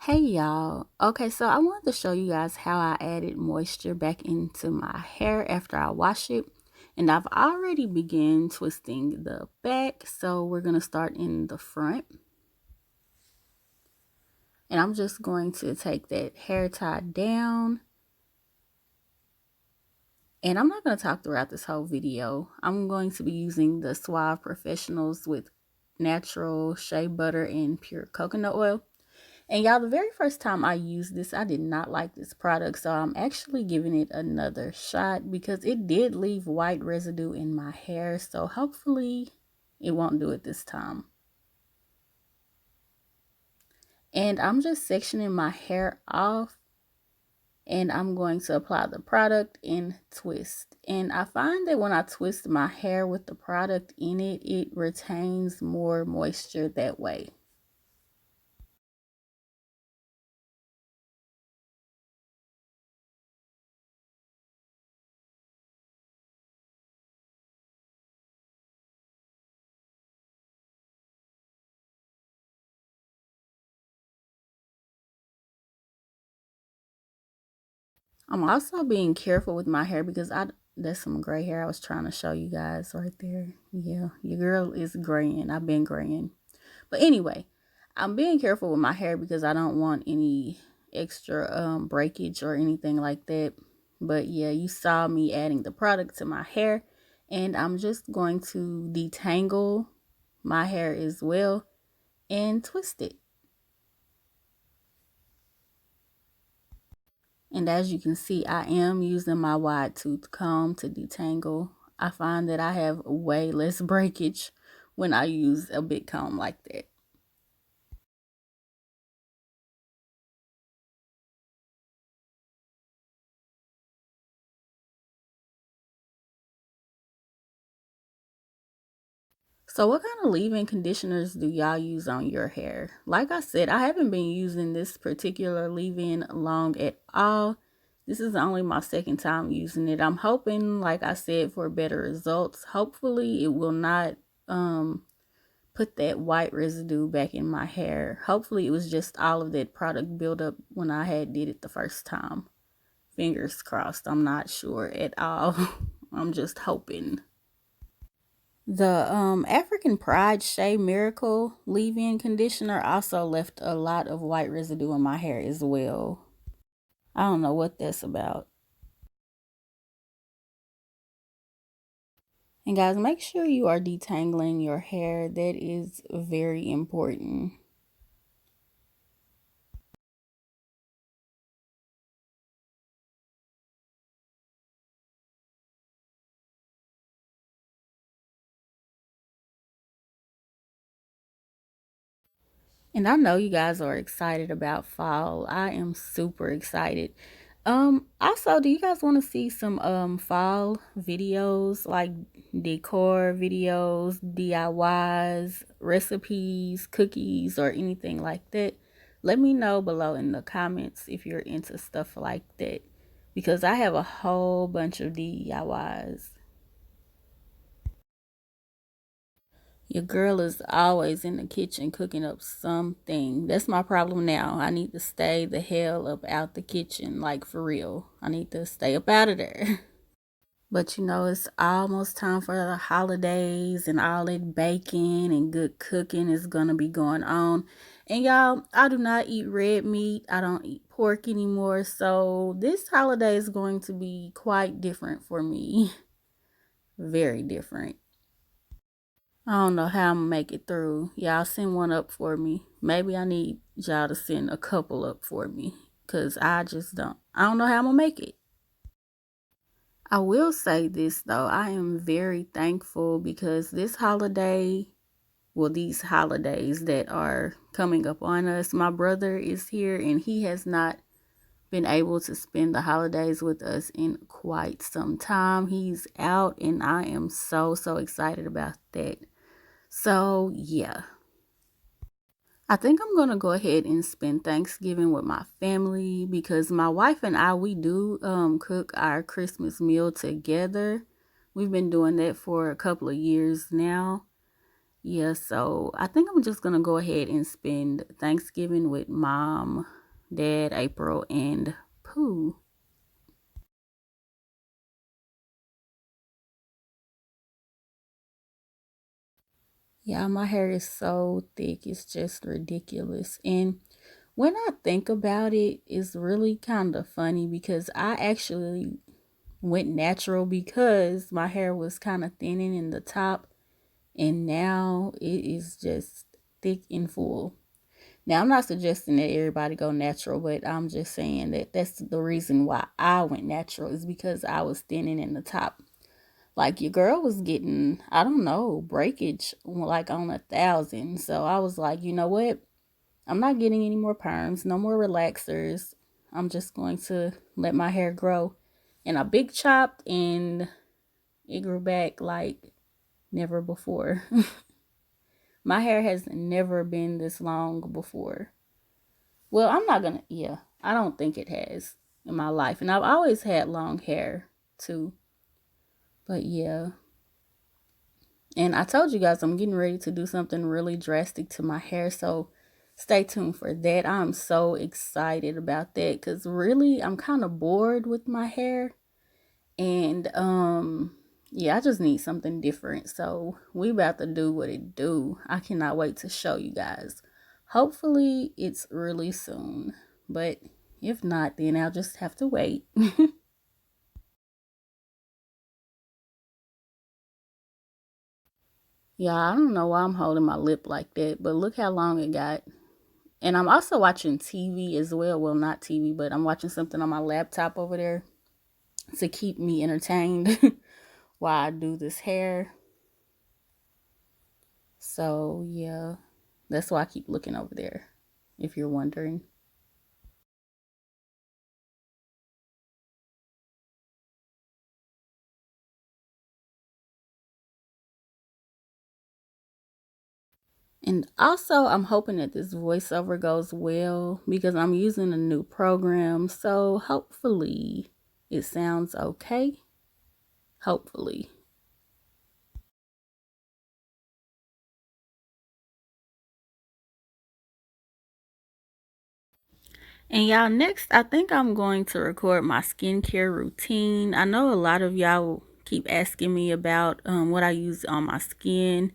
Hey y'all. Okay, so I wanted to show you guys how I added moisture back into my hair after I wash it. And I've already begun twisting the back, so we're going to start in the front. And I'm just going to take that hair tie down. And I'm not going to talk throughout this whole video. I'm going to be using the SUAVE Professionals with natural shea butter and pure coconut oil. And y'all, the very first time I used this, I did not like this product. So I'm actually giving it another shot because it did leave white residue in my hair. So hopefully it won't do it this time. And I'm just sectioning my hair off. And I'm going to apply the product and twist. And I find that when I twist my hair with the product in it, it retains more moisture that way. I'm also being careful with my hair because there's some gray hair I was trying to show you guys right there. Yeah, your girl is graying. I've been graying. But anyway, I'm being careful with my hair because I don't want any extra breakage or anything like that. But yeah, you saw me adding the product to my hair, and I'm just going to detangle my hair as well and twist it. And as you can see, I am using my wide tooth comb to detangle. I find that I have way less breakage when I use a big comb like that. So what kind of leave-in conditioners do y'all use on your hair? Like I said, I haven't been using this particular leave-in long at all. This is only my second time using it. I'm hoping, like I said, for better results. Hopefully it will not put that white residue back in my hair. Hopefully it was just all of that product buildup when I had did it the first time. Fingers crossed. I'm not sure at all. I'm just hoping. The African Pride Shea Miracle leave-in conditioner also left a lot of white residue in my hair as well. I don't know what that's about. And guys, make sure you are detangling your hair. That is very important. And I know you guys are excited about fall. I am super excited. Also, do you guys want to see some fall videos, like decor videos, DIYs, recipes, cookies, or anything like that? Let me know below in the comments if you're into stuff like that, because I have a whole bunch of DIYs. Your girl is always in the kitchen cooking up something. That's my problem now. I need to stay the hell up out the kitchen, like for real. I need to stay up out of there. But you know, it's almost time for the holidays and all that baking and good cooking is gonna be going on. And y'all, I do not eat red meat. I don't eat pork anymore. So this holiday is going to be quite different for me. Very different. I don't know how I'm gonna make it through. Y'all send one up for me. Maybe I need y'all to send a couple up for me. Cause I don't know how I'm gonna make it. I will say this though, I am very thankful because these holidays that are coming up on us, my brother is here and he has not been able to spend the holidays with us in quite some time. He's out and I am so excited about that. So yeah, I think I'm going to go ahead and spend Thanksgiving with my family because my wife and I, we do cook our Christmas meal together. We've been doing that for a couple of years now. Yeah, so I think I'm just gonna go ahead and spend Thanksgiving with mom, dad, April, and Pooh. Yeah, my hair is so thick, it's just ridiculous. And when I think about it, it's really kind of funny because I actually went natural because my hair was kind of thinning in the top, and now it is just thick and full. Now, I'm not suggesting that everybody go natural, but I'm just saying that that's the reason why I went natural is because I was thinning in the top. Like your girl was getting, I don't know, breakage like on 1,000. So I was like, you know what? I'm not getting any more perms, no more relaxers. I'm just going to let my hair grow. And I big chopped and it grew back like never before. My hair has never been this long before. Well, I'm not gonna, yeah, I don't think it has in my life. And I've always had long hair too. But yeah. And I told you guys I'm getting ready to do something really drastic to my hair. So stay tuned for that. I'm so excited about that because really I'm kind of bored with my hair. And yeah, I just need something different. So we about to do what it do. I cannot wait to show you guys. Hopefully it's really soon. But if not, then I'll just have to wait. Yeah, I don't know why I'm holding my lip like that, but look how long it got. And I'm also watching TV as well. Well, not TV, but I'm watching something on my laptop over there to keep me entertained while I do this hair. So, yeah, that's why I keep looking over there, if you're wondering. And also, I'm hoping that this voiceover goes well because I'm using a new program. So, hopefully, it sounds okay. Hopefully. And y'all, next, I think I'm going to record my skincare routine. I know a lot of y'all keep asking me about what I use on my skin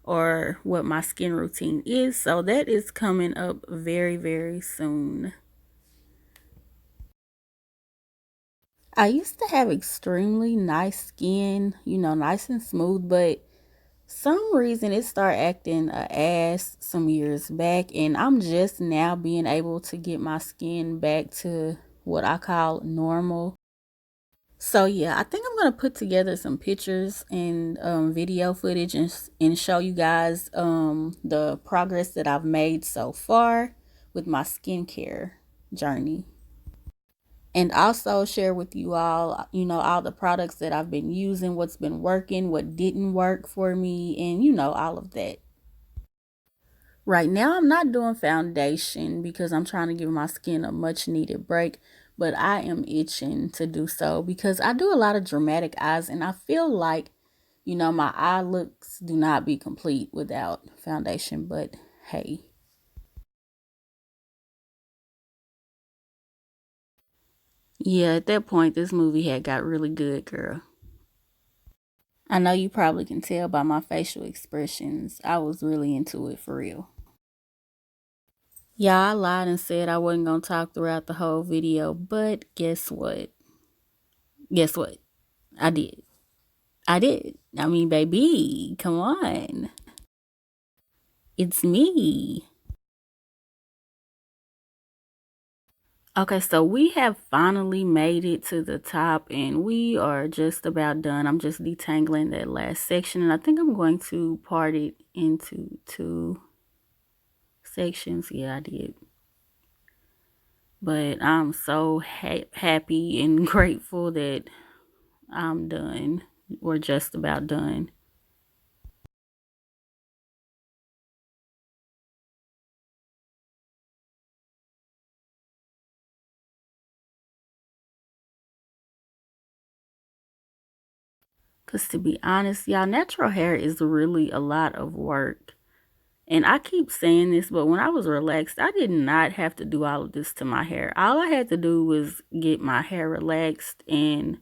or what my skin routine is. So that is coming up very, very soon. I used to have extremely nice skin, nice and smooth, but some reason it started acting a ass some years back, and I'm just now being able to get my skin back to what I call normal. So yeah, I think I'm gonna put together some pictures and video footage and show you guys the progress that I've made so far with my skincare journey, and also share with you all, all the products that I've been using, what's been working, what didn't work for me, and all of that. Right now, I'm not doing foundation because I'm trying to give my skin a much needed break, but I am itching to do so because I do a lot of dramatic eyes and I feel like, my eye looks do not be complete without foundation, but hey. Yeah, at that point, this movie had got really good, girl. I know you probably can tell by my facial expressions. I was really into it for real. Yeah, I lied and said I wasn't going to talk throughout the whole video, but guess what? Guess what? I did. I did. I mean, baby, come on. It's me. Okay, so we have finally made it to the top and we are just about done. I'm just detangling that last section and I think I'm going to part it into two sections. Yeah, I did. But I'm so happy and grateful that I'm done. We're just about done. Because to be honest, y'all, natural hair is really a lot of work. And I keep saying this, but when I was relaxed, I did not have to do all of this to my hair. All I had to do was get my hair relaxed and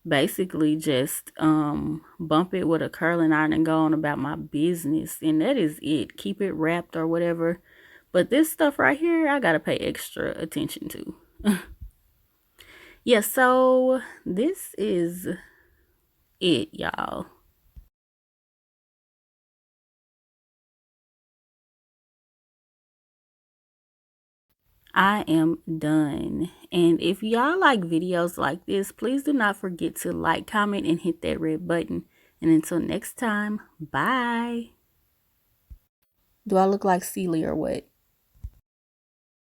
basically just bump it with a curling iron and go on about my business. And that is it. Keep it wrapped or whatever. But this stuff right here, I gotta pay extra attention to. Yeah, so this is it, y'all. I am done. And if y'all like videos like this, please do not forget to like, comment, and hit that red button. And until next time, bye. Do I look like Celie or what?